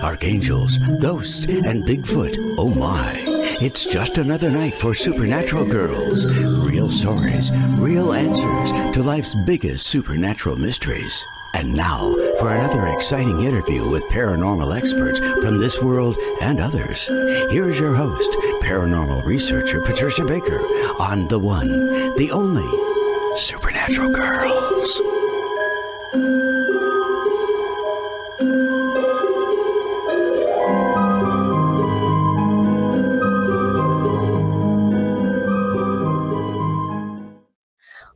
Archangels, ghosts, and Bigfoot. Oh my. It's just another night for Supernatural Girls. Real stories, real answers to life's biggest supernatural mysteries. And now for another exciting interview with paranormal experts from this world and others. Here's your host, paranormal researcher Patricia Baker, on the one, the only Supernatural Girls.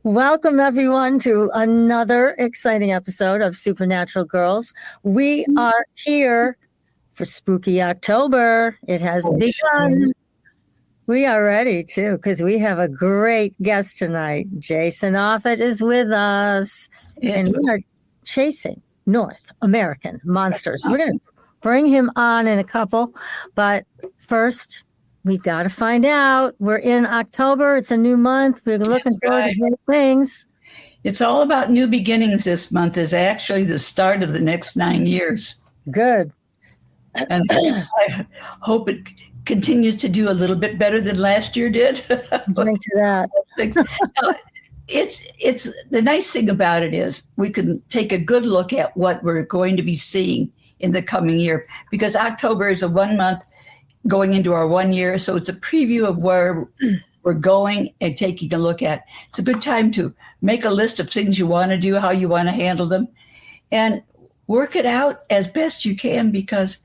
Welcome, everyone, to another exciting episode of Supernatural Girls. We are here for Spooky October. It has begun. We are ready, too, because we have a great guest tonight. Jason Offutt is with us, and we are chasing North American monsters. We're going to bring him on in a couple, but first, we got to find out. We're in October. It's a new month. We're looking forward to great things. It's all about new beginnings this month. Is actually the start of the next 9 years. Good. And I hope it continues to do a little bit better than last year did. Drink to that. It's the nice thing about it is we can take a good look at what we're going to be seeing in the coming year, because October is a 1 month going into our 1 year. So it's a preview of where we're going and taking a look at. It's a good time to make a list of things you want to do, how you want to handle them, and work it out as best you can, because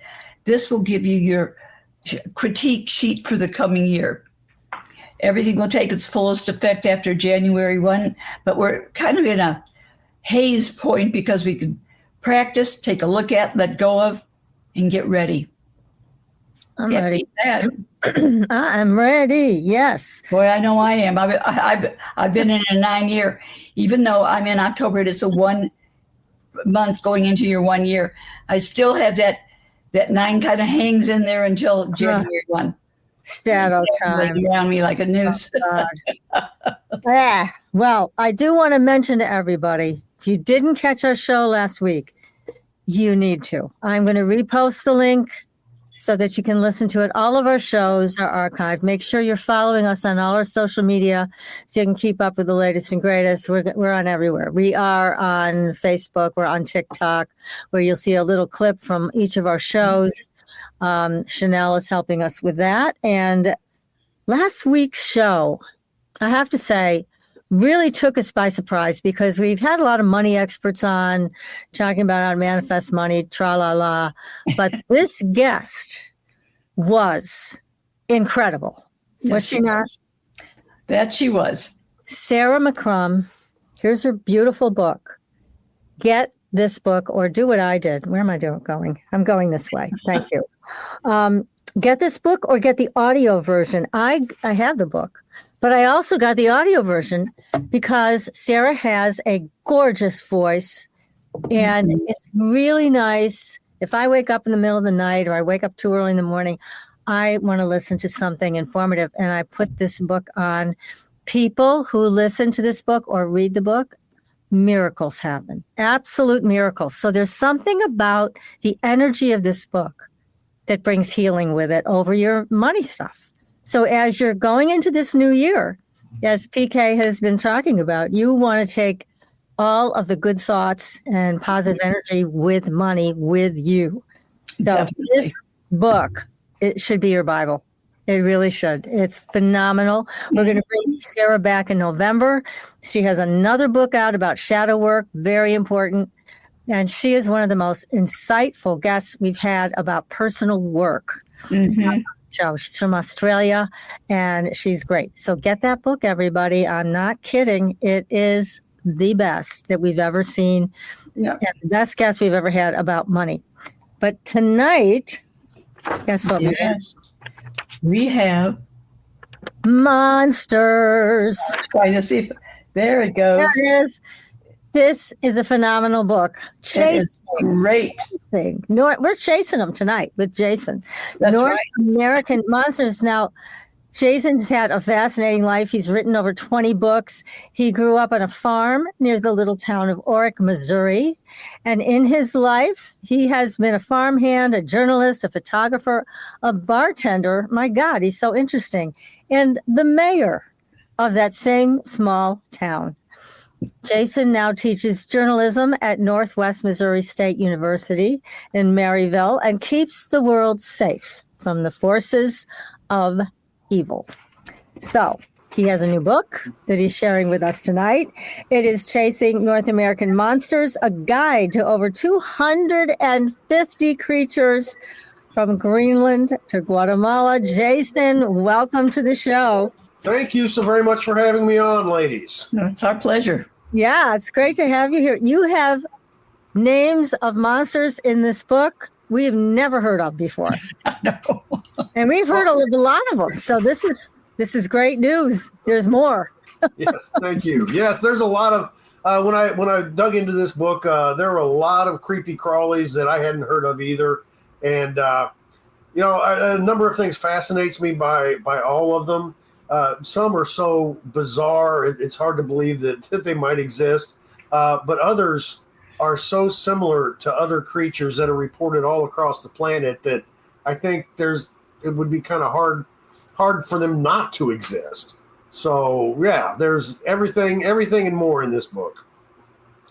this will give you your critique sheet for the coming year. Everything will take its fullest effect after January 1, but we're kind of in a haze point because we can practice, take a look at, let go of, and get ready. I'm ready. I'm ready. Yes. Boy, I know I am. I've been in a 9 year, even though I'm in October. It's a 1 month going into your 1 year. I still have that 9 kind of hangs in there until January 1. Shadow time around me like a noose. Well, I do want to mention to everybody, if you didn't catch our show last week, you need to. I'm going to repost the link so that you can listen to it. All of our shows are archived. Make sure you're following us on all our social media so you can keep up with the latest and greatest. We're on everywhere. We are on Facebook. We're on TikTok, where you'll see a little clip from each of our shows. Chanel is helping us with that. And last week's show, I have to say, really took us by surprise, because we've had a lot of money experts on talking about how to manifest money, tra-la-la. But this guest was incredible. Yes, was she not? That she was. Sarah McCrum. Here's her beautiful book. Get this book, or do what I did. Where am I going? I'm going this way. Thank you. Get this book or get the audio version. I have the book, but I also got the audio version because Sarah has a gorgeous voice, and it's really nice. If I wake up in the middle of the night or I wake up too early in the morning, I want to listen to something informative, and I put this book on. People who listen to this book or read the book, miracles happen. Absolute miracles. So there's something about the energy of this book that brings healing with it over your money stuff. So as you're going into this new year, as PK has been talking about, you want to take all of the good thoughts and positive energy with money with you. So Definitely. This book, it should be your Bible. It really should. It's phenomenal. We're going to bring Sarah back in November. She has another book out about shadow work, very important. And she is one of the most insightful guests we've had about personal work. So she's from Australia, and she's great. So get that book, everybody. I'm not kidding. It is the best that we've ever seen, and the best guest we've ever had about money. But tonight, guess what we have? Monsters. Trying to see if there it goes. There it is. This is a phenomenal book. Chasing. Great. We're chasing them tonight with Jason. That's North right. American Monsters. Now, Jason's had a fascinating life. He's written over 20 books. He grew up on a farm near the little town of Orick, Missouri. And in his life, he has been a farmhand, a journalist, a photographer, a bartender. My God, he's so interesting. And the mayor of that same small town. Jason now teaches journalism at Northwest Missouri State University in Maryville and keeps the world safe from the forces of evil. So he has a new book that he's sharing with us tonight. It is Chasing North American Monsters, a guide to over 250 creatures from Greenland to Guatemala. Jason, welcome to the show. Thank you so very much for having me on, ladies. No, it's our pleasure. Yeah, it's great to have you here. You have names of monsters in this book we have never heard of before. I know. And we've heard of a lot of them. So this is great news. There's more. Yes, thank you. Yes, there's a lot of when I dug into this book, there were a lot of creepy crawlies that I hadn't heard of either. And a number of things fascinates me by all of them. Some are so bizarre, it's hard to believe that they might exist. But others are so similar to other creatures that are reported all across the planet that I think it would be kind of hard for them not to exist. So yeah, there's everything and more in this book.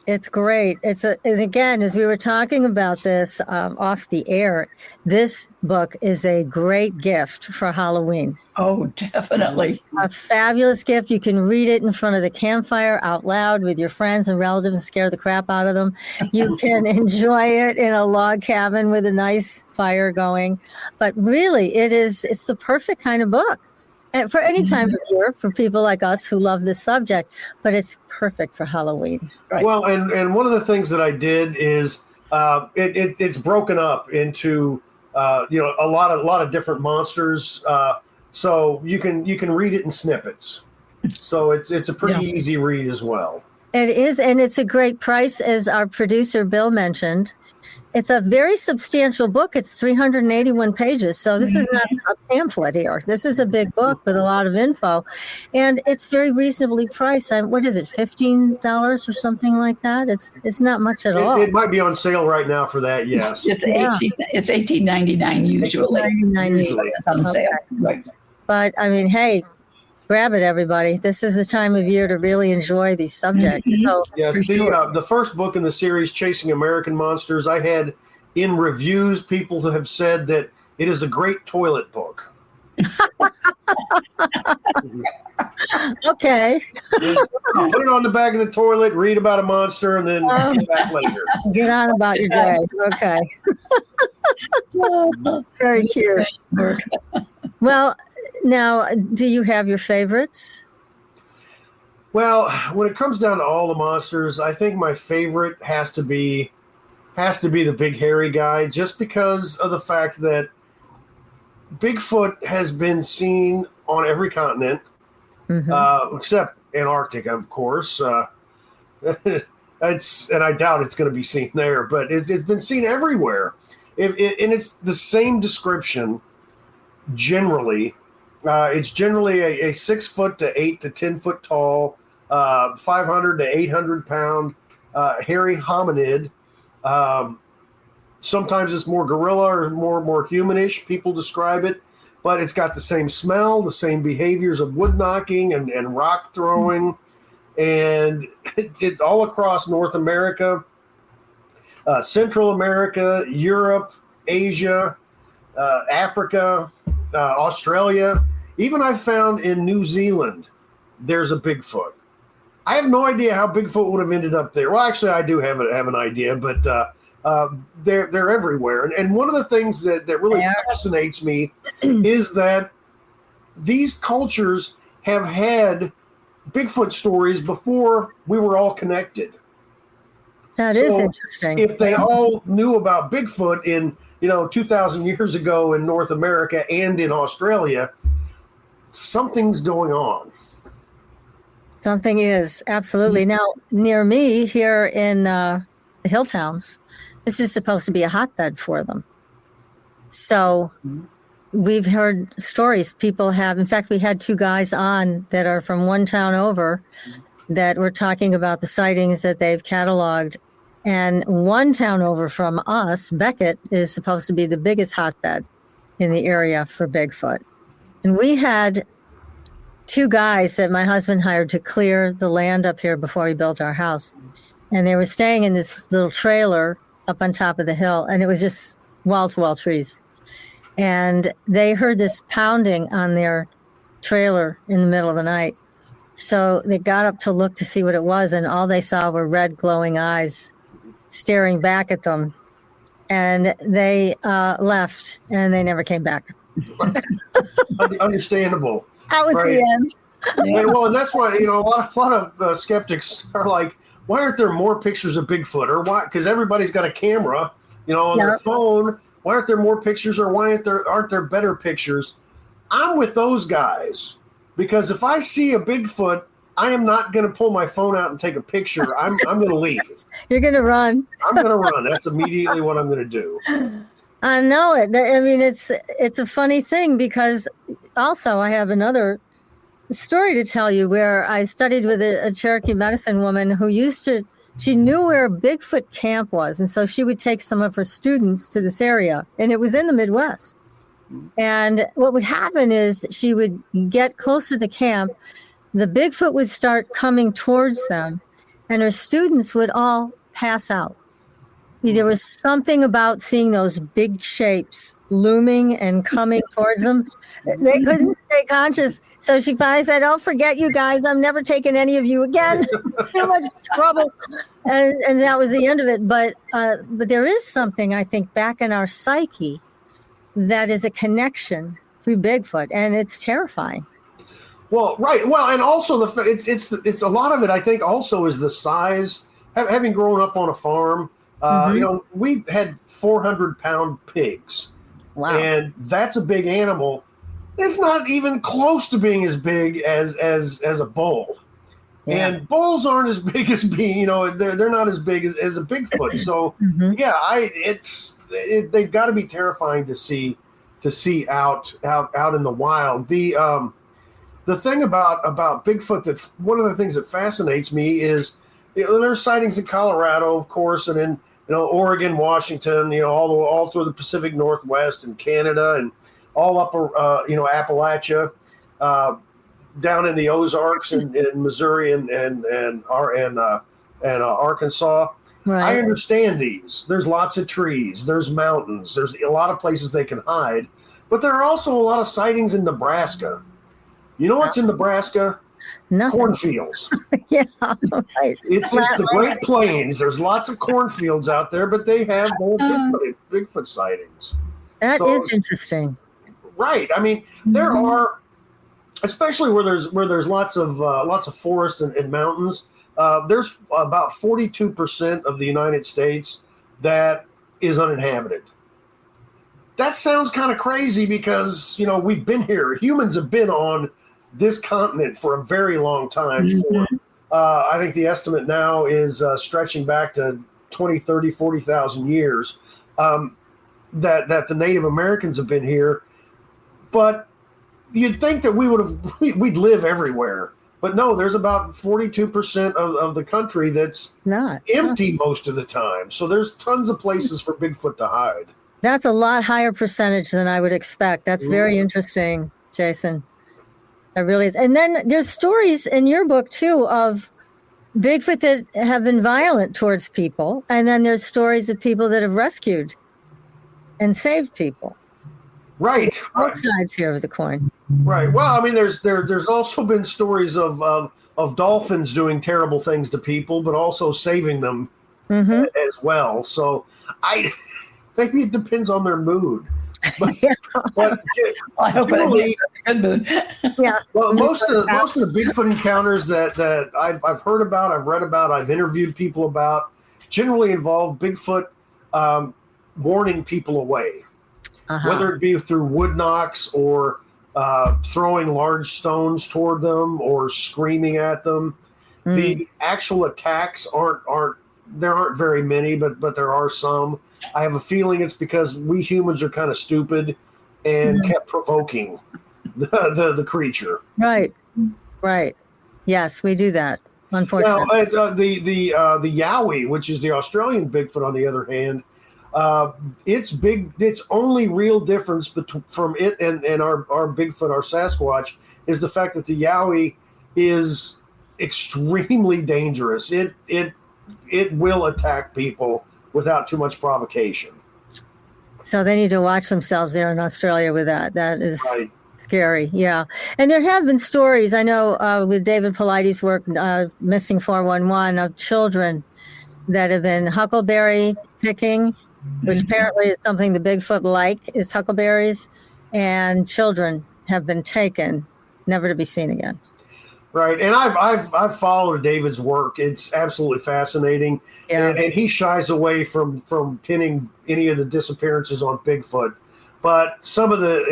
It's great. And again, as we were talking about this off the air, this book is a great gift for Halloween. Oh, definitely. A fabulous gift. You can read it in front of the campfire out loud with your friends and relatives and scare the crap out of them. You can enjoy it in a log cabin with a nice fire going. But really, it's the perfect kind of book. And for any time of year, for people like us who love this subject, but it's perfect for Halloween. Right. Well, and one of the things that I did is it's broken up into a lot of different monsters, so you can read it in snippets. So it's a pretty easy read as well. It is, and it's a great price, as our producer Bill mentioned. It's a very substantial book. It's 381 pages. So this is not a pamphlet here. This is a big book with a lot of info. And it's very reasonably priced. What is it, $15 or something like that? It's not much at all. It might be on sale right now for that, yes. It's $18.99 usually. Usually. It's on sale. Right. But I mean, hey, grab it, everybody. This is the time of year to really enjoy these subjects. So, yes, the first book in the series, Chasing American Monsters, I had in reviews people that have said that it is a great toilet book. Okay. Put it on the back of the toilet, read about a monster, and then come back later. Get on about your day. Okay. Very cute. Well, now, do you have your favorites? Well, when it comes down to all the monsters, I think my favorite has to be the big hairy guy, just because of the fact that Bigfoot has been seen on every continent, except Antarctica, of course. And I doubt it's going to be seen there, but it's been seen everywhere. And it's the same description. Generally, it's generally a 6 foot to 8 to 10 foot tall, 500 to 800 pound hairy hominid. Sometimes it's more gorilla or more humanish. People describe it, but it's got the same smell, the same behaviors of wood knocking and rock throwing, and it's all across North America, Central America, Europe, Asia, Africa, Australia. Even I've found in New Zealand, there's a Bigfoot. I have no idea how Bigfoot would have ended up there. Well, actually, I do have an idea, but they're everywhere. And one of the things that really fascinates me is that these cultures have had Bigfoot stories before we were all connected. That is interesting. If they all knew about Bigfoot in 2,000 years ago in North America and in Australia, something's going on. Something is, absolutely. Now, near me here in the hill towns, this is supposed to be a hotbed for them. So we've heard stories people have. In fact, we had two guys on that are from one town over that were talking about the sightings that they've cataloged. And one town over from us, Beckett, is supposed to be the biggest hotbed in the area for Bigfoot. And we had two guys that my husband hired to clear the land up here before we built our house. And they were staying in this little trailer up on top of the hill, and it was just wall-to-wall trees. And they heard this pounding on their trailer in the middle of the night. So they got up to look to see what it was, and all they saw were red glowing eyes staring back at them. And they left, and they never came back. Understandable. That was the end. Yeah, well, and that's why, a lot of skeptics are like, why aren't there more pictures of Bigfoot? Or why? Because everybody's got a camera, on their phone. Why aren't there more pictures, or why aren't there better pictures? I'm with those guys, because if I see a Bigfoot, I am not going to pull my phone out and take a picture. I'm going to leave. You're going to run. I'm going to run. That's immediately what I'm going to do. I know it. I mean, it's a funny thing, because also I have another story to tell you where I studied with a Cherokee medicine woman who she knew where Bigfoot camp was. And so she would take some of her students to this area, and it was in the Midwest. And what would happen is she would get close to the camp, the Bigfoot would start coming towards them, and her students would all pass out. There was something about seeing those big shapes looming and coming towards them. They couldn't stay conscious. So she finally said, "Oh, forget you guys. I'm never taking any of you again. Too much trouble." And that was the end of it. But there is something, I think, back in our psyche that is a connection through Bigfoot, and it's terrifying. Well, right. Well, and also it's a lot of it, I think, also is the size. Having grown up on a farm, we had 400-pound pigs. Wow. And that's a big animal. It's not even close to being as big as a bull. Yeah. And bulls aren't as big as being, they're not as big as a Bigfoot. So they've got to be terrifying to see out in the wild. The thing about Bigfoot, that one of the things that fascinates me is, there's sightings in Colorado, of course, and in Oregon, Washington, all through the Pacific Northwest and Canada, and all up Appalachia, down in the Ozarks and in Missouri and Arkansas. Right. I understand these. There's lots of trees. There's mountains. There's a lot of places they can hide, but there are also a lot of sightings in Nebraska. You know what's in Nebraska? Nothing. Cornfields. Yeah, right. It's the Great Plains. There's lots of cornfields out there, but they have Bigfoot sightings. That is interesting. Right. I mean, there are, especially where there's lots of forests and mountains. There's about 42% of the United States that is uninhabited. That sounds kind of crazy because we've been here. Humans have been on this continent for a very long time. Mm-hmm. I think the estimate now is stretching back to 20, 30, 40,000 years that the Native Americans have been here. But you'd think that we'd live everywhere. But no, there's about 42% of the country that's not empty most of the time. So there's tons of places for Bigfoot to hide. That's a lot higher percentage than I would expect. That's very interesting, Jason. It really is. And then there's stories in your book, too, of Bigfoot that have been violent towards people. And then there's stories of people that have rescued and saved people. Right. Both sides here of the coin. Right. Well, I mean, there's also been stories of dolphins doing terrible things to people, but also saving them as well. So maybe it depends on their mood. But I hope it's a good mood. Yeah. Well, most of the Bigfoot encounters that I've heard about, I've read about, I've interviewed people about, generally involve Bigfoot warning people away, whether it be through wood knocks or throwing large stones toward them or screaming at them. The actual attacks aren't very many, but there are some. I have a feeling it's because we humans are kind of stupid and kept provoking the creature. Right. Right. Yes, we do that. Unfortunately. Now, the Yowie, which is the Australian Bigfoot, on the other hand, its only real difference from it and our Bigfoot, our Sasquatch, is the fact that the Yowie is extremely dangerous. It will attack people without too much provocation. So they need to watch themselves there in Australia with that. That is Right. scary. Yeah. And there have been stories, I know, with David Paulides' work, Missing 411, of children that have been huckleberry picking, which apparently is something the Bigfoot like, is huckleberries, and children have been taken, never to be seen again. Right, and I've followed David's work. It's absolutely fascinating, Yeah. and he shies away from pinning any of the disappearances on Bigfoot. But some of the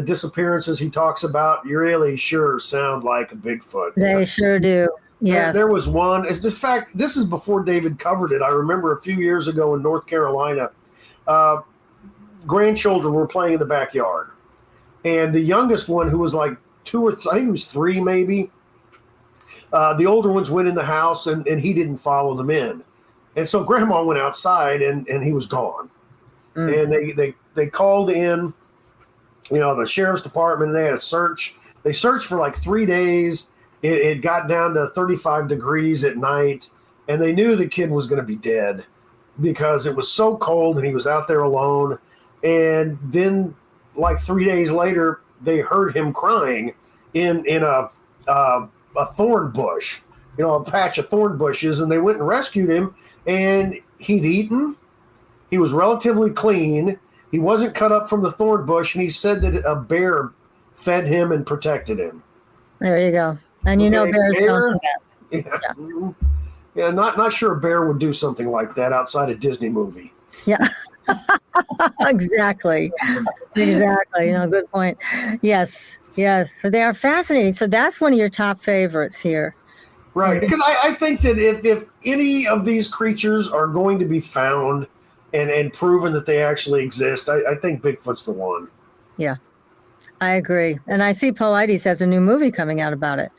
disappearances he talks about, you really sure sound like a Bigfoot. They sure do. Yes. There was one. In fact, this is before David covered it. I remember a few years ago in North Carolina, grandchildren were playing in the backyard, and the youngest one, who was like 2 or 3, I think he was 3 maybe. The older ones went in the house, and he didn't follow them in, and so Grandma went outside, and he was gone. And they called in, the sheriff's department, and they had a search. They searched for like 3 days. It got down to 35 degrees at night, and they knew the kid was going to be dead because it was so cold, and he was out there alone. And then, like 3 days later, they heard him crying in a thorn bush, a patch of thorn bushes, and they went and rescued him, and he'd eaten. He was relatively clean. He wasn't cut up from the thorn bush, and he said that a bear fed him and protected him. There you go. And bears don't do that. Yeah, not sure a bear would do something like that outside a Disney movie. Yeah. Exactly. Good point. Yes. So they are fascinating. So that's one of your top favorites here. Right. Because I think that if any of these creatures are going to be found and proven that they actually exist, I think Bigfoot's the one. Yeah, I agree. And I see Paulides has a new movie coming out about it.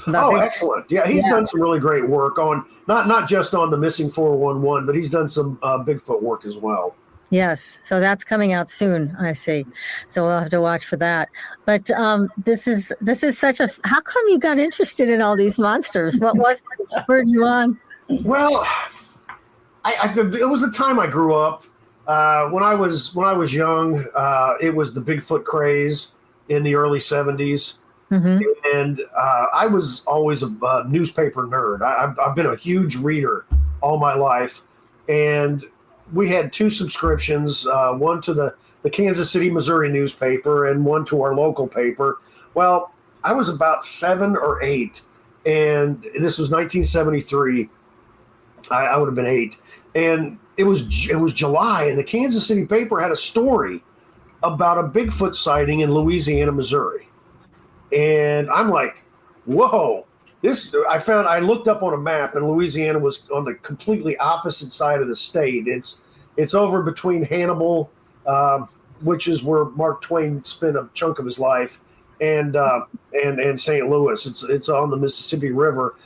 Excellent. Yeah, he's done some really great work on, not just on the Missing 411, but he's done some Bigfoot work as well. Yes, so that's coming out soon, I see. So we'll have to watch for that. But this is such a... How come you got interested in all these monsters? What was it that spurred you on? Well, it was the time I grew up. When I was young, it was the Bigfoot craze in the early 70s. Mm-hmm. And I was always a newspaper nerd. I've been a huge reader all my life. And we had 2 subscriptions, one to the Kansas City, Missouri newspaper and one to our local paper. Well, I was about 7 or 8, and this was 1973. I would have been 8. And it was July, and the Kansas City paper had a story about a Bigfoot sighting in Louisiana, Missouri. And I'm like, whoa, I looked up on a map, and Louisiana was on the completely opposite side of the state. It's over between Hannibal, which is where Mark Twain spent a chunk of his life, and St. Louis. It's on the Mississippi River,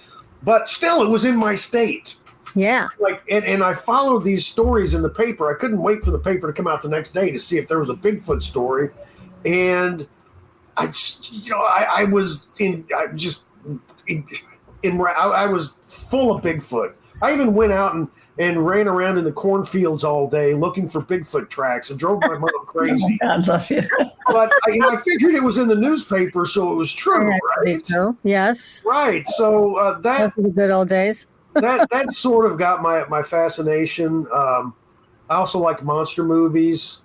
but still it was in my state. Yeah. And I followed these stories in the paper. I couldn't wait for the paper to come out the next day to see if there was a Bigfoot story. And I was full of Bigfoot. I even went out and ran around in the cornfields all day looking for Bigfoot tracks and drove my mom crazy. Oh, God love you. But I figured it was in the newspaper, so it was true, right? Yes. Right. So those are the good old days. that sort of got my fascination. I also liked monster movies,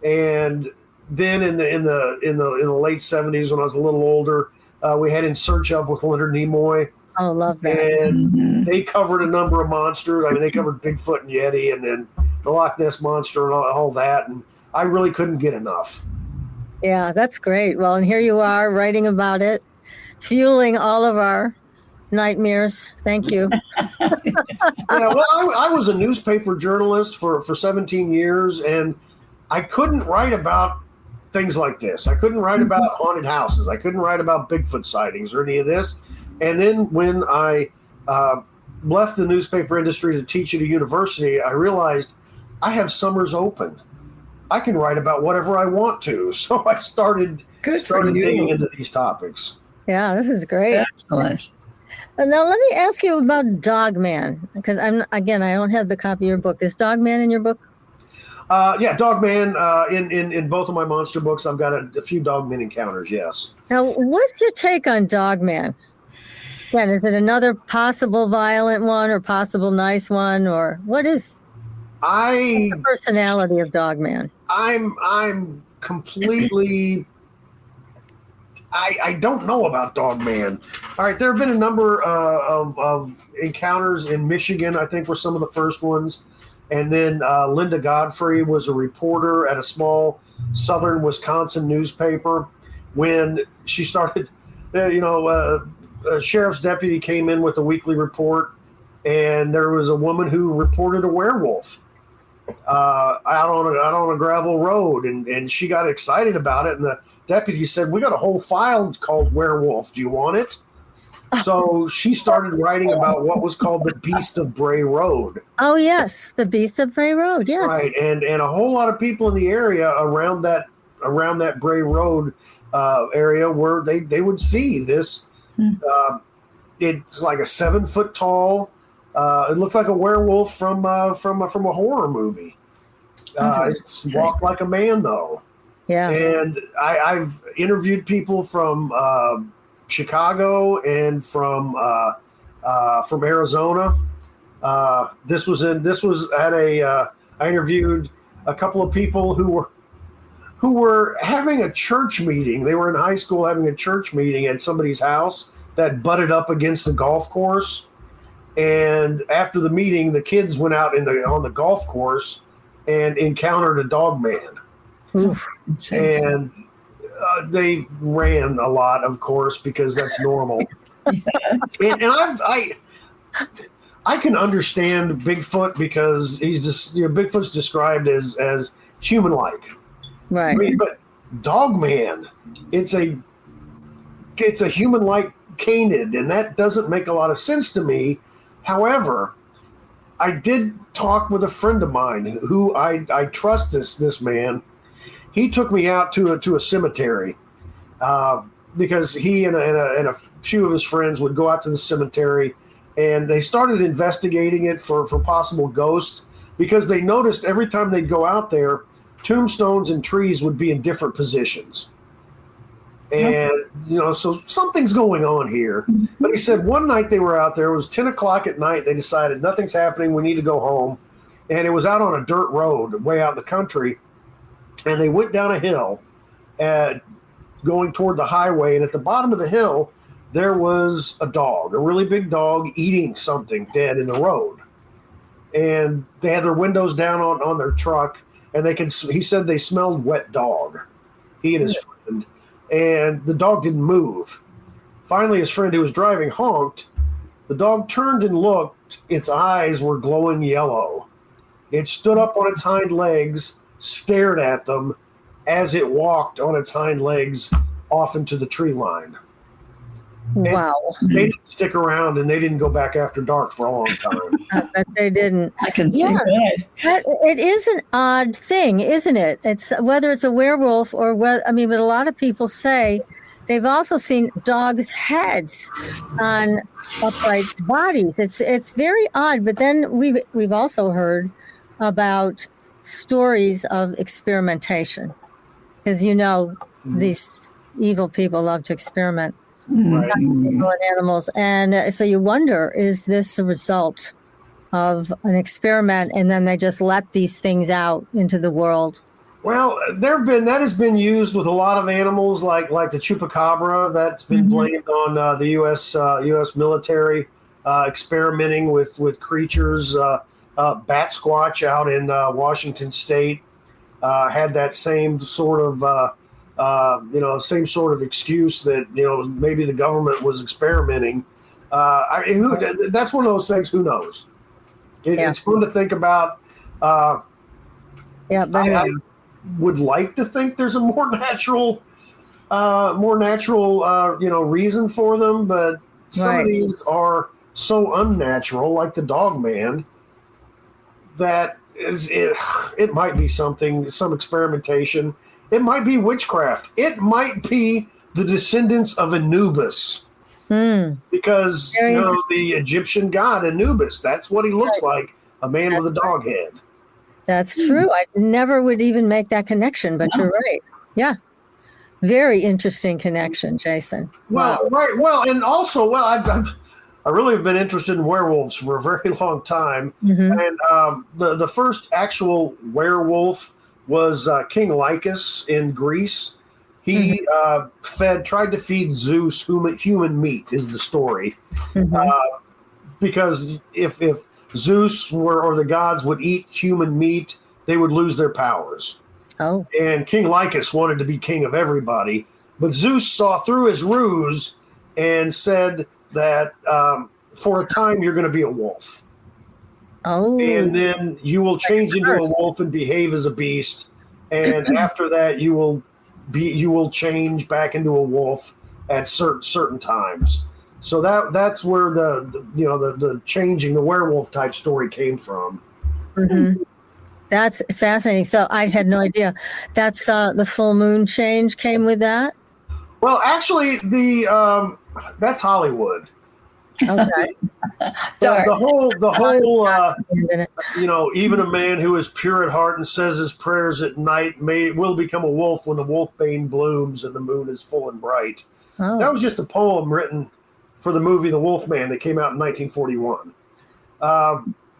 and then in the late 70s, when I was a little older, we had In Search Of with Leonard Nimoy. Oh, love that. And they covered a number of monsters. I mean, they covered Bigfoot and Yeti, and then the Loch Ness Monster and all that. And I really couldn't get enough. Yeah, that's great. Well, and here you are writing about it, fueling all of our nightmares. Thank you. Yeah, well, I was a newspaper journalist for 17 years, and I couldn't write about things like this. I couldn't write about haunted houses. I couldn't write about Bigfoot sightings or any of this. And then when I left the newspaper industry to teach at a university, I realized I have summers open. I can write about whatever I want to. So I started digging into these topics. Yeah, this is great. Excellent. Now let me ask you about Dogman, because I don't have the copy of your book. Is Dogman in your book? Yeah, Dogman. In both of my monster books, I've got a few Dogman encounters. Yes. Now, what's your take on Dogman? Again, is it another possible violent one or possible nice one, or what's the personality of Dogman? I'm completely. I don't know about Dogman. All right, there have been a number of encounters in Michigan. I think were some of the first ones. And then Linda Godfrey was a reporter at a small southern Wisconsin newspaper. When she started, a sheriff's deputy came in with a weekly report, and there was a woman who reported a werewolf out on a gravel road, and she got excited about it. And the deputy said, "We got a whole file called Werewolf. Do you want it?" So she started writing about what was called the Beast of Bray Road. Oh, yes. The Beast of Bray Road. Yes. Right. And a whole lot of people in the area around that Bray Road area where they would see this. It's like a 7 foot tall. It looked like a werewolf from a horror movie. It's walked like a man, though. Yeah. And I've interviewed people from Chicago and from Arizona. I interviewed a couple of people who were having a church meeting. They were in high school having a church meeting at somebody's house that butted up against a golf course. And after the meeting, the kids went out on the golf course and encountered a dog man. Oof. And they ran a lot, of course, because that's normal. And I can understand Bigfoot because he's just Bigfoot's described as human-like, right? I mean, but Dogman, it's a human-like canid, and that doesn't make a lot of sense to me. However, I did talk with a friend of mine who I trust this man. He took me out to a cemetery because he and a few of his friends would go out to the cemetery, and they started investigating it for possible ghosts because they noticed every time they'd go out there, tombstones and trees would be in different positions. And, so something's going on here. But he said one night they were out there, it was 10 o'clock at night. They decided nothing's happening. We need to go home. And it was out on a dirt road way out in the country. And they went down a hill going toward the highway. And at the bottom of the hill, there was a dog, a really big dog eating something dead in the road. And they had their windows down on their truck. And he said they smelled wet dog, he and his friend. And the dog didn't move. Finally, his friend who was driving honked. The dog turned and looked. Its eyes were glowing yellow. It stood up on its hind legs, stared at them as it walked on its hind legs off into the tree line. Wow. And they didn't stick around, and they didn't go back after dark for a long time. I bet they didn't. I can see that. It is an odd thing, isn't it? It's whether it's a werewolf or but a lot of people say they've also seen dogs' heads on upright bodies. It's very odd. But then we've also heard about stories of experimentation, because these evil people love to experiment. Right. On animals. And so you wonder, is this a result of an experiment and then they just let these things out into the world? Well, that has been used with a lot of animals, like the chupacabra. That's been blamed on the U.S. military experimenting with creatures. Bat Squatch out in Washington State had that same sort of excuse that maybe the government was experimenting. That's one of those things. Who knows? It's fun to think about. would like to think there's a more natural, reason for them, but some of these are so unnatural, like the dog man, that it might be some experimentation. It might be witchcraft. It might be the descendants of Anubis. Because the Egyptian god Anubis, that's what he looks like, a man with a dog head. That's true. I never would even make that connection, but you're right. Yeah. Very interesting connection, Jason. Well, right. Well, and also, I really have been interested in werewolves for a very long time. And the first actual werewolf was King Lycus in Greece. He tried to feed Zeus human meat, is the story. Because if Zeus or the gods would eat human meat, they would lose their powers. Oh. And King Lycus wanted to be king of everybody. But Zeus saw through his ruse and said that for a time you're going to be a wolf. Oh. And then you will change into a wolf and behave as a beast. And after that, you will change back into a wolf at certain times. So that's where the changing, the werewolf type story came from. That's fascinating. So I had no idea. That's the full moon change came with that. Well, actually, that's Hollywood. Okay. the whole even a man who is pure at heart and says his prayers at night will become a wolf when the wolfbane blooms and the moon is full and bright. Oh. That was just a poem written for the movie The Wolfman that came out in 1941.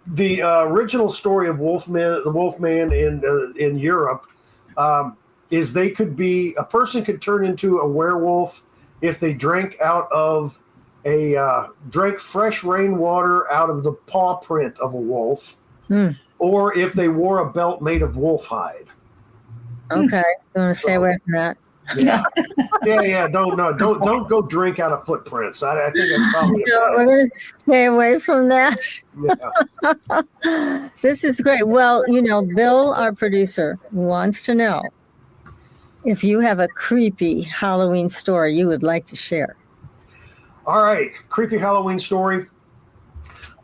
The original story of the Wolfman in Europe is a person could turn into a werewolf if they drank fresh rainwater out of the paw print of a wolf, or if they wore a belt made of wolf hide. Okay, you want to stay away from that. Yeah. Don't go drink out of footprints. I think that's probably. We're going to stay away from that. Yeah. This is great. Well, Bill, our producer, wants to know if you have a creepy Halloween story you would like to share. All right, creepy Halloween story.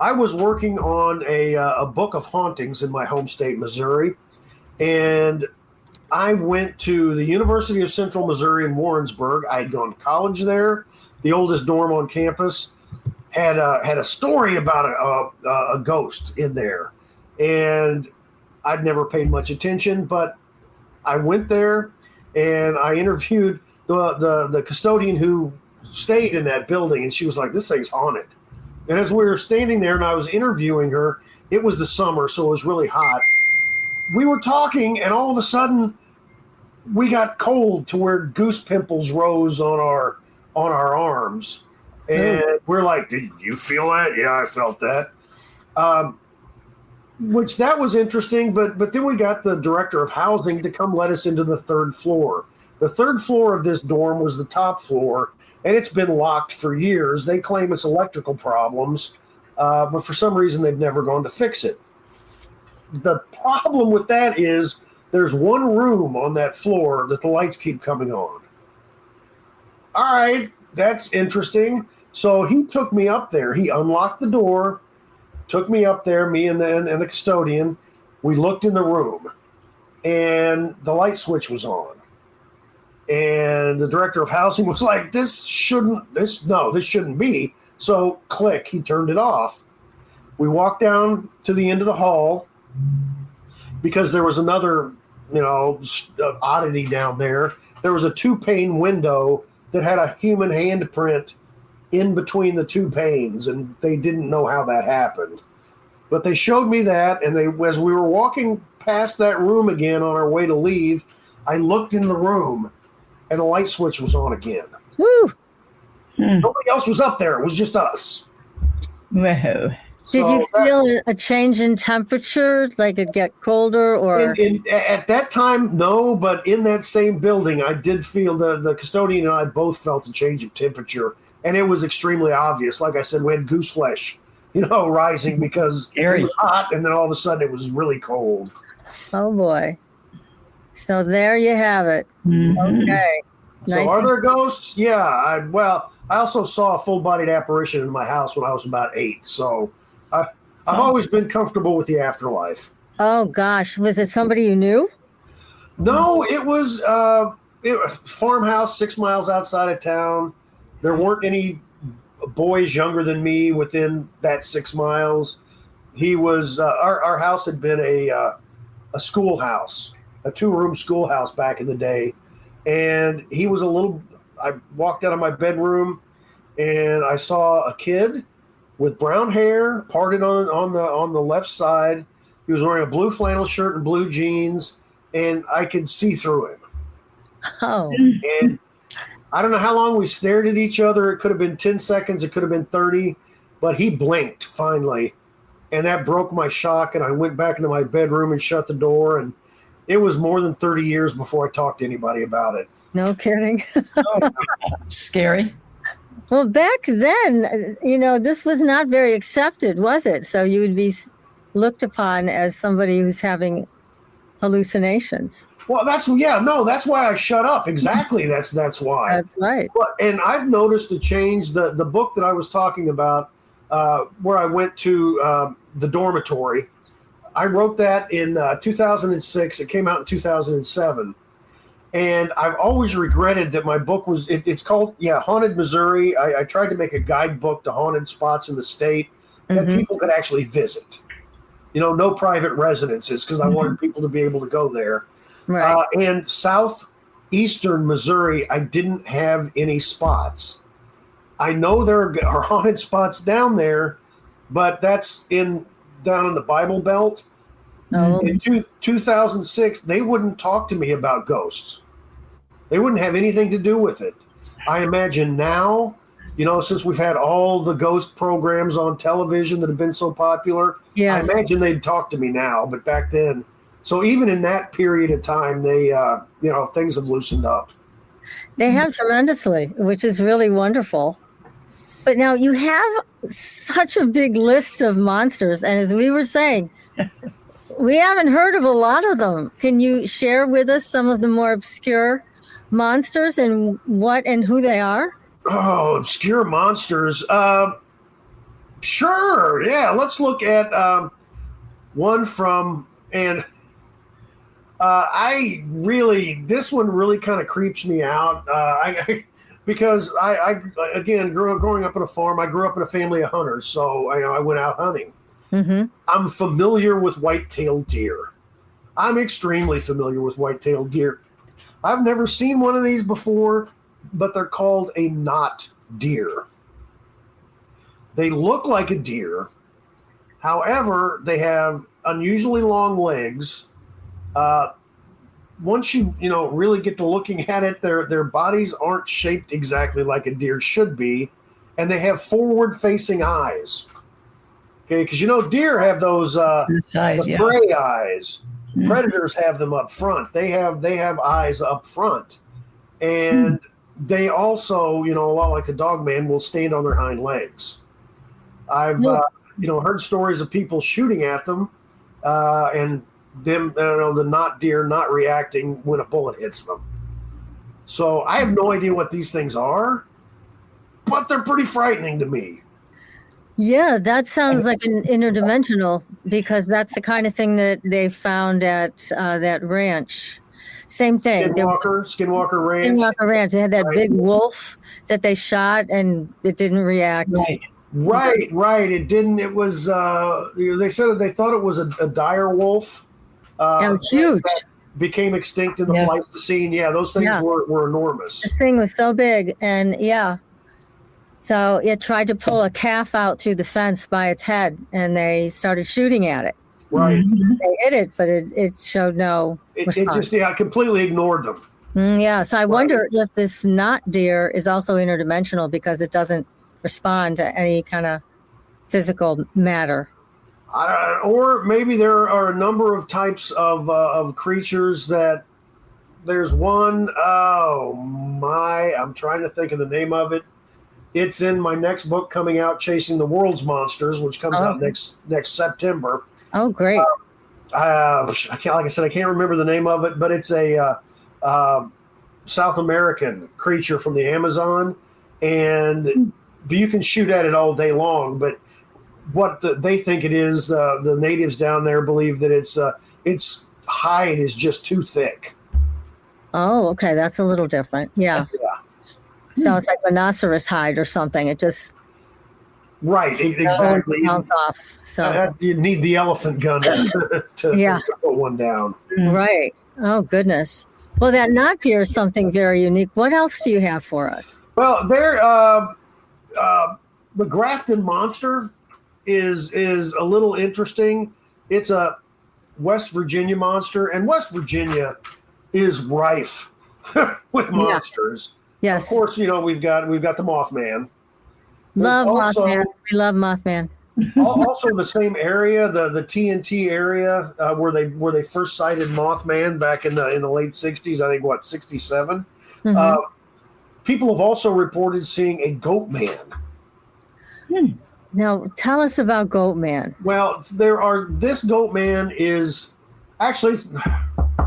I was working on a book of hauntings in my home state, Missouri, and I went to the University of Central Missouri in Warrensburg. I had gone to college there. The oldest dorm on campus had a story about a ghost in there, and I'd never paid much attention, but I went there and I interviewed the custodian who stayed in that building, and she was like, "This thing's haunted." And as we were standing there and I was interviewing her, it was the summer, so it was really hot. We were talking, and all of a sudden we got cold to where goose pimples rose on our arms. And we're like, "Did you feel that?" "Yeah, I felt that." Which that was interesting, but then we got the director of housing to come let us into the third floor. The third floor of this dorm was the top floor, and it's been locked for years. They claim it's electrical problems, but for some reason they've never gone to fix it. The problem with that is there's one room on that floor that the lights keep coming on. All right, that's interesting. So he took me up there. He unlocked the door, took me up there, me and the custodian. We looked in the room, and the light switch was on. And the director of housing was like, this shouldn't be. So click, he turned it off. We walked down to the end of the hall because there was another, oddity down there. There was a 2-pane window that had a human handprint in between the 2 panes, and they didn't know how that happened. But they showed me that, and as we were walking past that room again on our way to leave, I looked in the room, and the light switch was on again. Woo! Nobody else was up there. It was just us. Whoa. Did you feel a change in temperature, like it get colder? Or at that time, no, but in that same building, I did feel the custodian and I both felt a change of temperature, and it was extremely obvious. Like I said, we had goose flesh, rising because it was hot, and then all of a sudden it was really cold. Oh, boy. So there you have it. Mhm. Okay. So are there ghosts? Yeah. I also saw a full-bodied apparition in my house when I was about 8. So I've always been comfortable with the afterlife. Oh gosh, was it somebody you knew? No, it was a farmhouse 6 miles outside of town. There weren't any boys younger than me within that 6 miles. He was our house had been a schoolhouse, a 2-room schoolhouse back in the day, and he was a little. I walked out of my bedroom, and I saw a kid with brown hair, parted on the left side. He was wearing a blue flannel shirt and blue jeans, and I could see through him. Oh. And I don't know how long we stared at each other. It could have been 10 seconds. It could have been 30, but he blinked finally. And that broke my shock. And I went back into my bedroom and shut the door. And it was more than 30 years before I talked to anybody about it. No kidding. Scary. Well, back then, this was not very accepted, was it? So you would be looked upon as somebody who's having hallucinations. Well, that's why I shut up. Exactly. That's why. That's right. And I've noticed a change. The book that I was talking about, where I went to the dormitory, I wrote that in 2006. It came out in 2007. And I've always regretted that my book was, it's called, Haunted Missouri. I tried to make a guidebook to haunted spots in the state that people could actually visit. No private residences, because I wanted people to be able to go there. Right. And southeastern Missouri, I didn't have any spots. I know there are haunted spots down there, but that's down in the Bible Belt. Oh. In 2006, they wouldn't talk to me about ghosts. They wouldn't have anything to do with it. I imagine now, since we've had all the ghost programs on television that have been so popular, Yes. I imagine they'd talk to me now. But back then, so even in that period of time, they, things have loosened up. They have tremendously, which is really wonderful. But now you have such a big list of monsters. And as we were saying, we haven't heard of a lot of them. Can you share with us some of the more obscure monsters and what and who they are? Oh, obscure monsters. Sure. Yeah. Let's look at one from, and this one really kind of creeps me out. Because I again, growing up on a farm, I grew up in a family of hunters. So I went out hunting. Mm-hmm. I'm familiar with white-tailed deer. I'm extremely familiar with white-tailed deer. I've never seen one of these before, but they're called a knot deer. They look like a deer. However, they have unusually long legs. Once you really get to looking at it, their bodies aren't shaped exactly like a deer should be, and they have forward-facing eyes. Okay, because deer have those gray eyes. Mm-hmm. Predators have them up front. They have eyes up front, and they also, a lot like the dogman, will stand on their hind legs. I've heard stories of people shooting at them, and them, the knot deer not reacting when a bullet hits them. So I have no idea what these things are, but they're pretty frightening to me. Yeah, that sounds like an interdimensional, because that's the kind of thing that they found at that ranch. Same thing. Skinwalker Ranch. Skinwalker Ranch. They had that big wolf that they shot, and it didn't react. Right. It didn't. It was. They said they thought it was a dire wolf. It was huge. That became extinct in the Pleistocene. Yeah, those things were enormous. This thing was so big, and so it tried to pull a calf out through the fence by its head, and they started shooting at it. Right. They hit it, but it showed no response. It just completely ignored them. So I wonder if this knot deer is also interdimensional, because it doesn't respond to any kind of physical matter. Or maybe there are a number of types of creatures that. There's one. Oh my! I'm trying to think of the name of it. It's in my next book coming out, Chasing the World's Monsters, which comes out next September. Oh, great. I can't, like I said, I can't remember the name of it, but it's a South American creature from the Amazon, and you can shoot at it all day long. But what they think it is, the natives down there believe that its hide is just too thick. Oh, okay. That's a little different. Yeah. Sounds like rhinoceros hide or something. It just Right, exactly. Bounce off. So You need the elephant gun to put one down. right. Oh goodness. Well, that knot deer is something very unique. What else do you have for us? Well, the Grafton monster is a little interesting. It's a West Virginia monster, and West Virginia is rife with monsters. Yes. Of course, we've got the Mothman. Love Mothman. We love Mothman. Also in the same area, the TNT area, where they first sighted Mothman back in the late 60s, I think 67. Mm-hmm. People have also reported seeing a goat man. Now tell us about Goat Man. Well, this goat man is actually,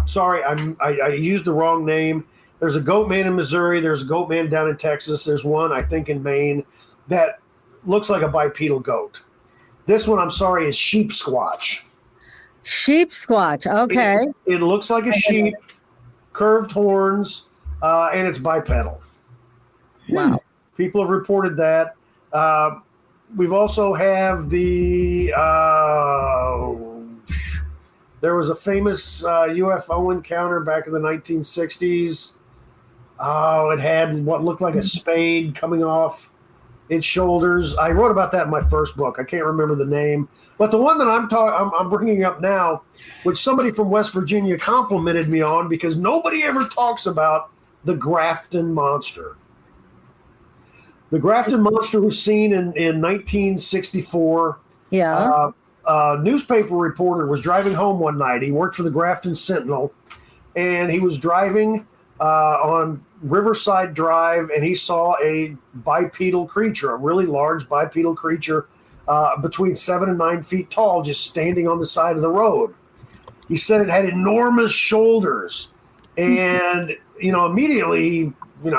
sorry, I used the wrong name. There's a goat man in Missouri. There's a goat man down in Texas. There's one, I think, in Maine that looks like a bipedal goat. This one, I'm sorry, is sheep squatch. Sheep squatch. Okay. It looks like a sheep, curved horns, and it's bipedal. Wow. People have reported that. We've also have the there was a famous UFO encounter back in the 1960s. Oh, it had what looked like a spade coming off its shoulders. I wrote about that in my first book. I can't remember the name, but the one that I'm bringing up now, which somebody from West Virginia complimented me on, because nobody ever talks about the Grafton monster. The Grafton monster was seen in 1964. Yeah. A newspaper reporter was driving home one night. He worked for the Grafton Sentinel, and he was driving on Riverside Drive, and he saw a bipedal creature, a really large bipedal creature, between 7 and 9 feet tall, just standing on the side of the road. He said it had enormous shoulders, and immediately, he'd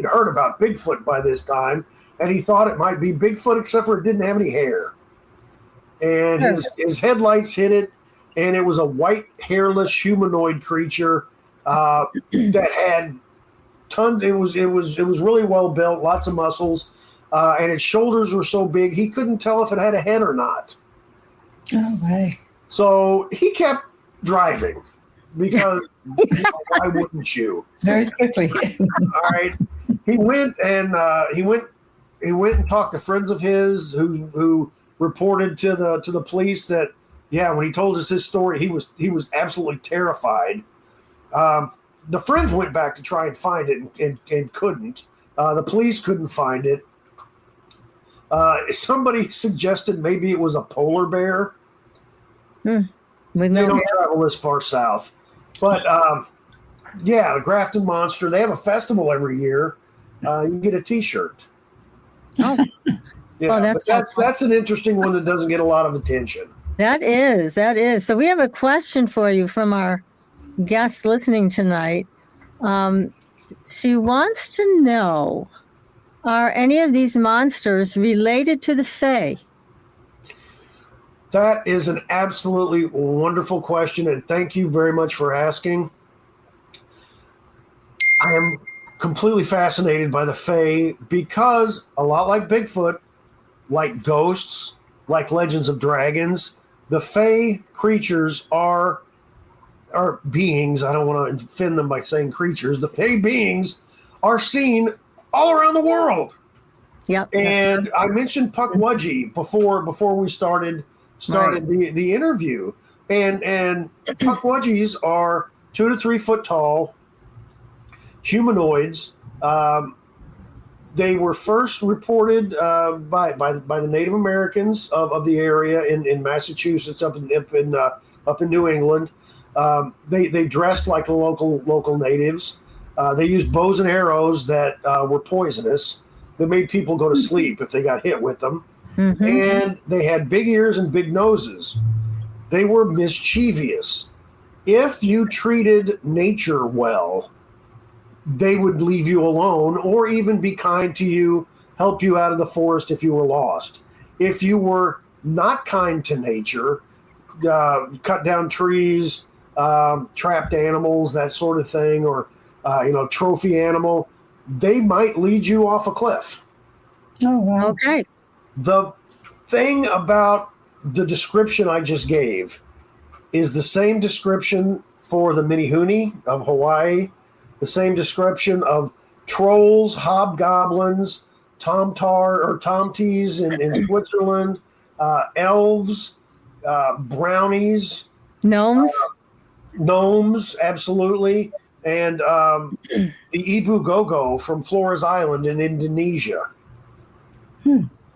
heard about Bigfoot by this time, and he thought it might be Bigfoot, except for it didn't have any hair. And his headlights hit it, and it was a white, hairless humanoid creature that had tons. It was really well built, lots of muscles, and its shoulders were so big he couldn't tell if it had a head or not. Oh, right. So he kept driving because why wouldn't you? Very quickly. All right. He went and talked to friends of his who reported to the police that, when he told us his story, he was absolutely terrified. The friends went back to try and find it and couldn't. The police couldn't find it. Somebody suggested maybe it was a polar bear. They don't travel this far south. But the Grafton Monster, they have a festival every year. You can get a T-shirt. Oh. Yeah, that's an interesting one that doesn't get a lot of attention. That is. So we have a question for you from our guest listening tonight. She wants to know, are any of these monsters related to the Fae? That is an absolutely wonderful question, and thank you very much for asking. I am completely fascinated by the Fae because, a lot like Bigfoot, like ghosts, like legends of dragons, the Fae creatures are beings. I don't want to offend them by saying creatures. The Fae beings are seen all around the world. Yep. And I mentioned Pukwudgie before we started the interview. And Pukwudgies are 2 to 3 foot tall humanoids. They were first reported by the Native Americans of the area in Massachusetts, up in New England. They dressed like the local natives. They used bows and arrows that were poisonous. That made people go to sleep if they got hit with them. Mm-hmm. And they had big ears and big noses. They were mischievous. If you treated nature well, they would leave you alone or even be kind to you, help you out of the forest if you were lost. If you were not kind to nature, cut down trees, trapped animals, that sort of thing, or trophy animal, they might lead you off a cliff. Oh, wow. Okay. The thing about the description I just gave is the same description for the Minihuni of Hawaii, the same description of trolls, hobgoblins, tomties in Switzerland, elves, brownies, gnomes, absolutely, and the Ibu Gogo from Flores Island in Indonesia.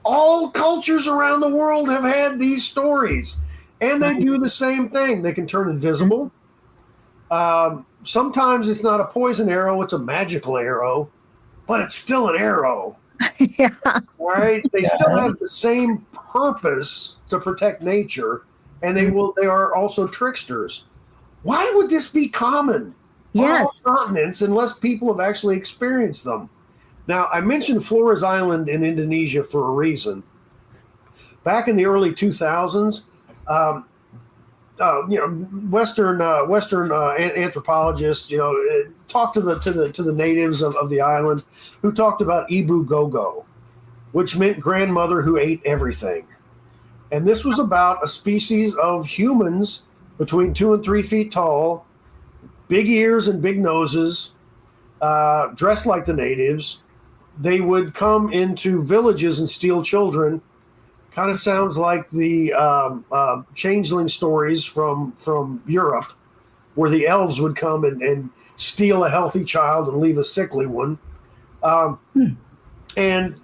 All cultures around the world have had these stories, and they do the same thing. They can turn invisible. Sometimes it's not a poison arrow, it's a magical arrow, but it's still an arrow. Yeah. Right? They still have the same purpose to protect nature, and they are also tricksters. Why would this be common Yes. on all continents unless people have actually experienced them? Now, I mentioned Flores Island in Indonesia for a reason. Back in the early 2000s, Western anthropologists, talked to the natives of the island, who talked about Ibu Gogo, which meant grandmother who ate everything. And this was about a species of humans between 2 and 3 feet tall, big ears and big noses, dressed like the natives. They would come into villages and steal children. Kind of sounds like the changeling stories from Europe, where the elves would come and steal a healthy child and leave a sickly one. And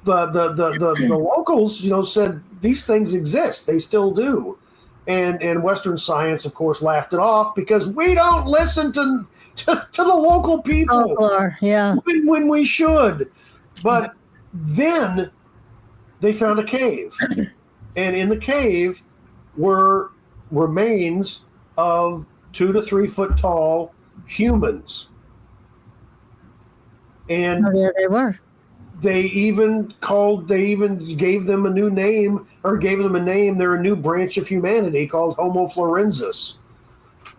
the locals, said these things exist. They still do. And Western science, of course, laughed it off because we don't listen to the local people. Yeah. When we should. But then they found a cave. And in the cave were remains of 2 to 3 foot tall humans. And there they were. They even gave them a new name, or gave them a name. They're a new branch of humanity called Homo florensis.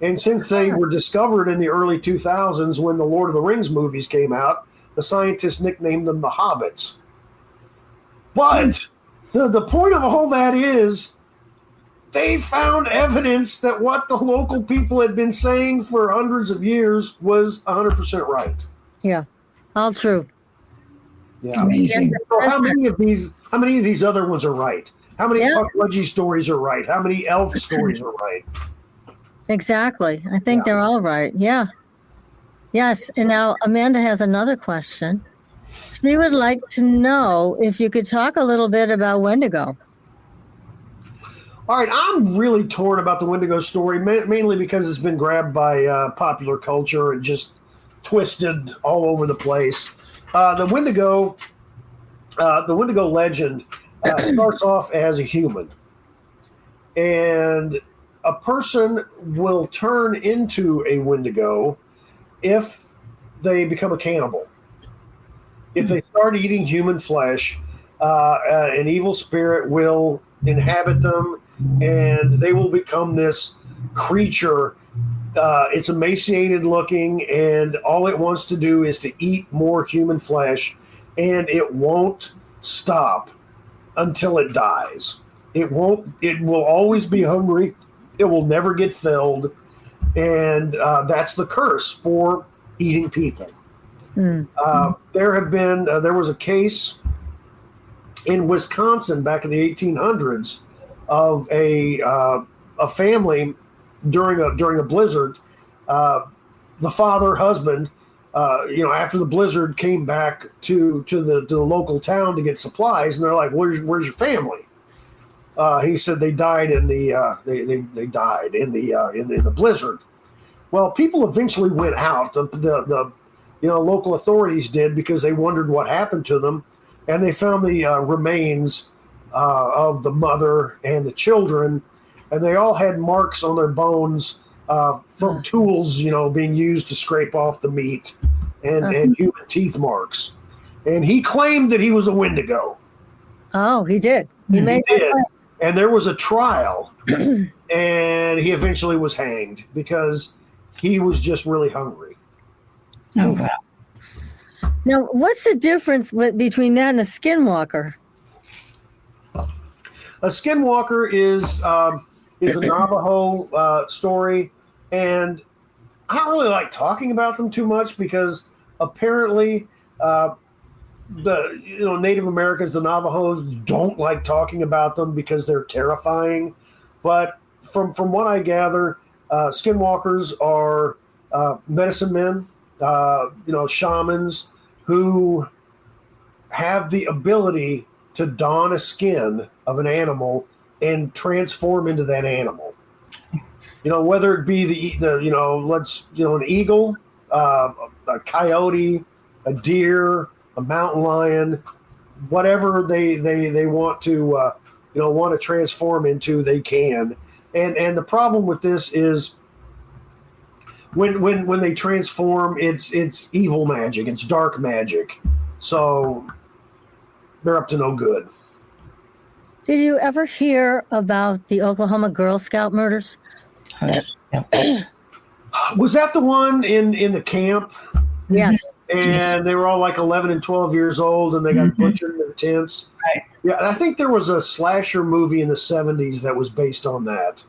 And since they were discovered in the early 2000s when the Lord of the Rings movies came out, the scientists nicknamed them the Hobbits. But the point of all that is they found evidence that what the local people had been saying for hundreds of years was 100% right. Yeah, all true. Yeah. Amazing. So how many of these other ones are right? How many Puck-Wedgie stories are right? How many elf stories are right? Exactly. I think they're all right. Yeah. Yes. And now Amanda has another question. She would like to know if you could talk a little bit about Wendigo. All right. I'm really torn about the Wendigo story, mainly because it's been grabbed by popular culture and just twisted all over the place. The Wendigo legend starts off as a human, and a person will turn into a Wendigo if they become a cannibal. If they start eating human flesh, an evil spirit will inhabit them, and they will become this creature. It's emaciated looking, and all it wants to do is to eat more human flesh, and it won't stop until it dies. It will always be hungry. It will never get filled. And that's the curse for eating people. There was a case in Wisconsin back in the 1800s of a family during a blizzard. The husband, after the blizzard, came back to the local town to get supplies, and they're like, "Where's your family?" He said they died in the they died in the blizzard. Well, people eventually went out. The local authorities did, because they wondered what happened to them, and they found the remains of the mother and the children, and they all had marks on their bones from tools, being used to scrape off the meat, and human teeth marks. And he claimed that he was a Wendigo. Oh, he did. He made He that did. claim. And there was a trial, and he eventually was hanged because he was just really hungry. Oh, wow. Now, what's the difference between that and a skinwalker? A skinwalker is a Navajo story, and I don't really like talking about them too much because apparently the Native Americans, the Navajos, don't like talking about them because they're terrifying. But from what I gather, skinwalkers are medicine men, shamans who have the ability to don a skin of an animal and transform into that animal. Whether it be an eagle, a coyote, a deer, a mountain lion, whatever they want to transform into, they can. And the problem with this is when they transform, it's evil magic, it's dark magic. So they're up to no good. Did you ever hear about the Oklahoma Girl Scout murders? Was that the one in the camp? Yes. And they were all like 11 and 12 years old, and they got butchered in their tents. Right. Yeah, I think there was a slasher movie in the 70s that was based on that.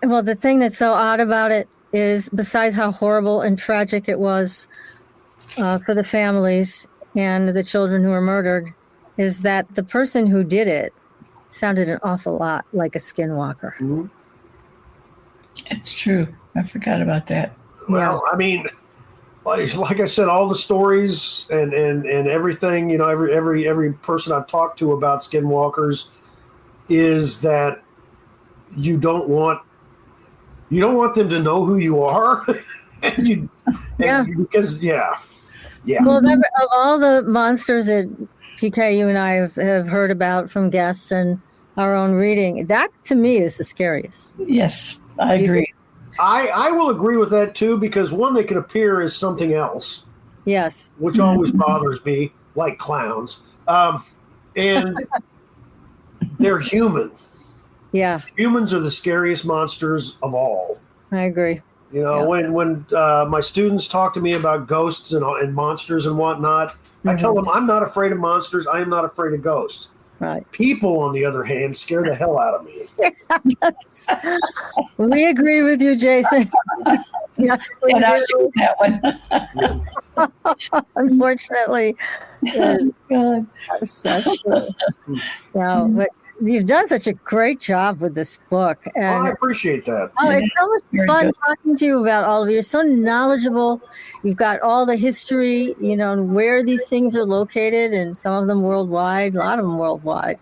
Well, the thing that's so odd about it is, besides how horrible and tragic it was for the families and the children who were murdered, is that the person who did it sounded an awful lot like a skinwalker. Mm-hmm. It's true. I forgot about that. Well, I mean, like I said, all the stories and everything, every person I've talked to about skinwalkers is that you don't want them to know who you are. Because yeah. Well, of all the monsters that PK, you and I have heard about from guests and our own reading, that to me is the scariest. Yes, I agree. I will agree with that too, because one, they could appear as something else. Yes. Which always bothers me, like clowns. And they're human. Yeah. Humans are the scariest monsters of all. I agree. When my students talk to me about ghosts and monsters and whatnot, I tell them I'm not afraid of monsters. I am not afraid of ghosts. Right. People, on the other hand, scare the hell out of me. Yes. We agree with you, Jason. Yes, we I do. do that one. Unfortunately. Yes. God. That's true. Wow, but you've done such a great job with this book. And I appreciate that. it's so much Very fun good. talking to you about all of it. You're so knowledgeable. You've got all the history, and where these things are located, and some of them worldwide, a lot of them worldwide.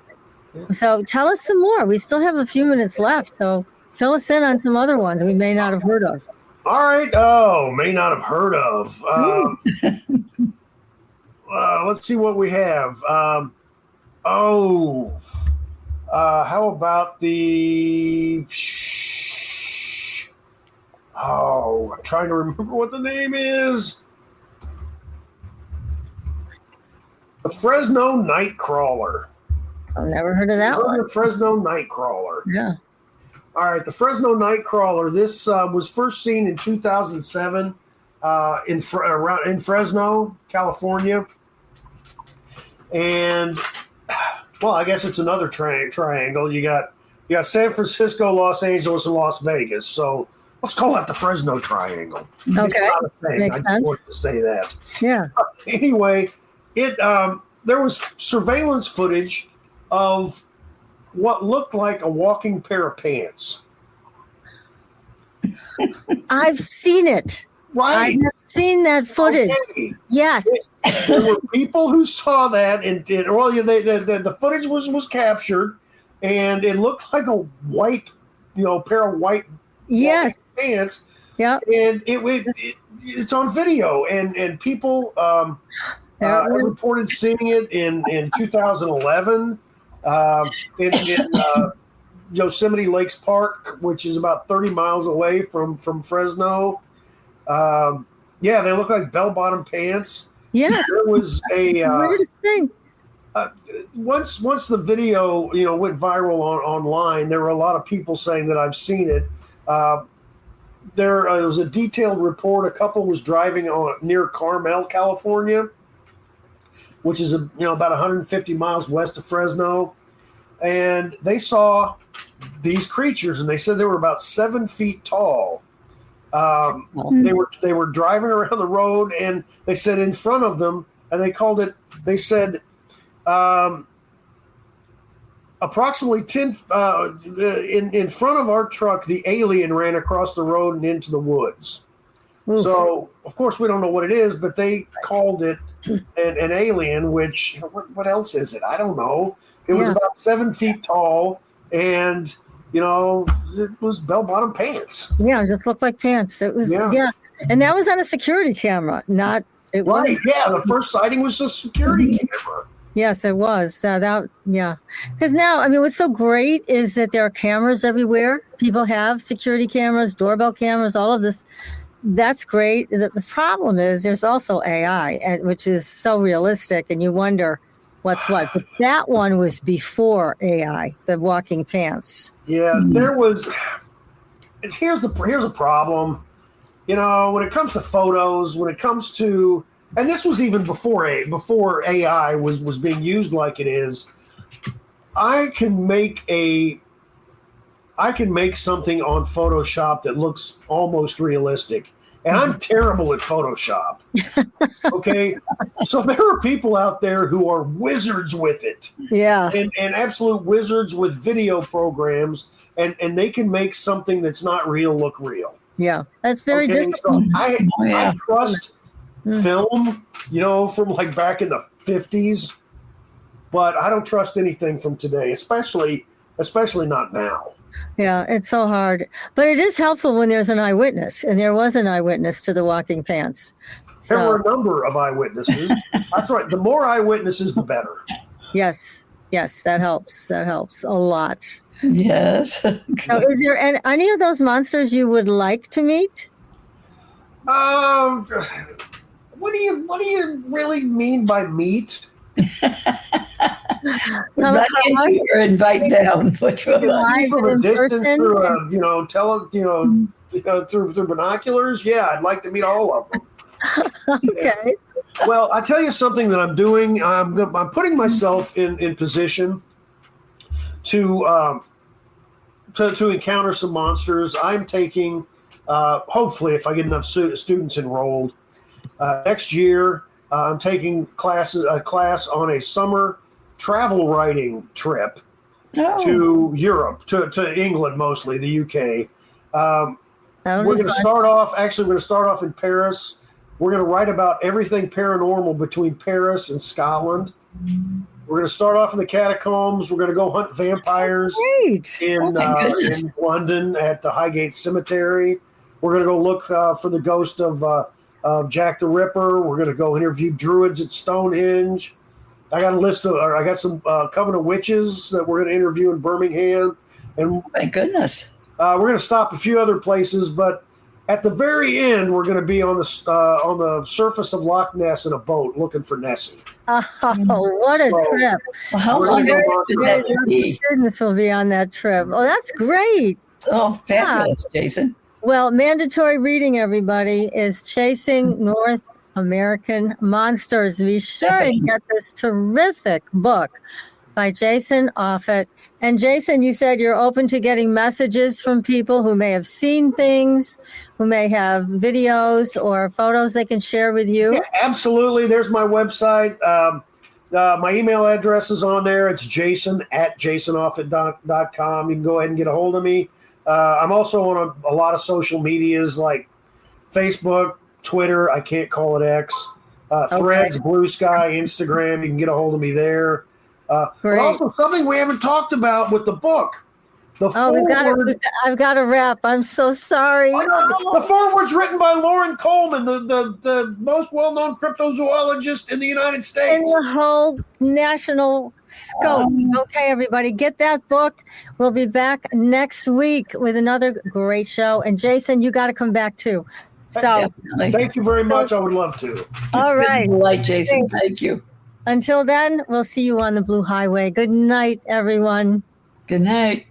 So tell us some more. We still have a few minutes left, so fill us in on some other ones we may not have heard of. All right. Oh, may not have heard of. Let's see what we have. How about the... I'm trying to remember what the name is. The Fresno Nightcrawler. I've never heard of that one. The Fresno Nightcrawler. Yeah. All right, the Fresno Nightcrawler. This was first seen in 2007 in Fresno, California. And, well, I guess it's another triangle. You got San Francisco, Los Angeles, and Las Vegas. So let's call that the Fresno Triangle. Okay. It's not a thing. Makes I just sense. wanted to say that. Yeah. Anyway, there was surveillance footage of what looked like a walking pair of pants. I've seen it. Right. I have seen that footage. Okay. Yes. There were people who saw that, and the footage was captured, and it looked like a white, pair of white Yes. pants. Yeah. And it's on video, and people reported seeing it in 2011. Yosemite Lakes Park, which is about 30 miles away from Fresno. Yeah, they look like bell-bottom pants. Yes. There was It's the weirdest thing. Once the video went viral online, there were a lot of people saying that I've seen it. There was a detailed report. A couple was driving near Carmel, California, which is about 150 miles west of Fresno, and they saw these creatures, and they said they were about 7 feet tall. They were driving around the road, and they said in front of them, and they said approximately 10 in front of our truck, the alien ran across the road and into the woods. Oof. So of course we don't know what it is, but they called it an alien, which what else is it? I don't know. It was about 7 feet tall, and it was bell-bottom pants. Yeah, it just looked like pants. It was yes, and that was on a security camera, not it was right. Yeah, the first sighting was a security camera. Yes, it was. Because now, I mean, what's so great is that there are cameras everywhere. People have security cameras, doorbell cameras, all of this. That's great. The problem is there's also AI, which is so realistic, and you wonder what's what. But that one was before AI, the walking pants. Yeah, there was. Here's a problem. When it comes to photos, when it comes to, and this was even before AI was being used like it is. I can make something on Photoshop that looks almost realistic, and I'm terrible at Photoshop. Okay, so there are people out there who are wizards with it. Yeah, and absolute wizards with video programs, and they can make something that's not real look real. Yeah, that's very difficult. So I trust film, from like back in the 50s, but I don't trust anything from today, especially not now. Yeah, it's so hard. But it is helpful when there's an eyewitness, and there was an eyewitness to the walking pants. There were a number of eyewitnesses. That's right. The more eyewitnesses, the better. Yes, that helps. That helps a lot. Yes. So is there any of those monsters you would like to meet? What do you really mean by meet? Right into or invite down. Which one? From a distance through binoculars. Yeah, I'd like to meet all of them. Okay. Well, I tell you something that I'm doing. I'm putting myself in position to encounter some monsters. I'm taking, hopefully, if I get enough students enrolled, next year. I'm taking a class on a summer travel writing trip to Europe, to England mostly, the UK. We're going to start off in Paris. We're going to write about everything paranormal between Paris and Scotland. We're going to start off in the catacombs. We're going to go hunt vampires in London at the Highgate Cemetery. We're going to go look for the ghost of Jack the Ripper. We're going to go interview druids at Stonehenge. I got some Covenant witches that we're going to interview in Birmingham. And my goodness, we're going to stop a few other places, but at the very end, we're going to be on the surface of Loch Ness in a boat looking for Nessie. Oh, what a trip! Well, how long students will be on that trip? Oh, that's great! Oh, fabulous, Jason. Well, mandatory reading, everybody, is Chasing North American Monsters. Be sure and get this terrific book by Jason Offutt. And Jason, you said you're open to getting messages from people who may have seen things, who may have videos or photos they can share with you. Yeah, absolutely. There's my website. My email address is on there. It's jason@jasonoffutt.com. You can go ahead and get a hold of me. I'm also on a lot of social medias like Facebook, Twitter. I can't call it X. Threads, Blue Sky, Instagram. You can get a hold of me there. But also something we haven't talked about with the book. The Oh, I've got to wrap. I'm so sorry. The foreword's written by Lauren Coleman, the most well-known cryptozoologist in the United In States. the whole national scope. Okay, everybody, get that book. We'll be back next week with another great show. And Jason, you got to come back too. So, Definitely. Thank you very much. I would love to. all right. It's been a delight, Jason. Thank you. Until then, we'll see you on the Blue Highway. Good night, everyone. Good night.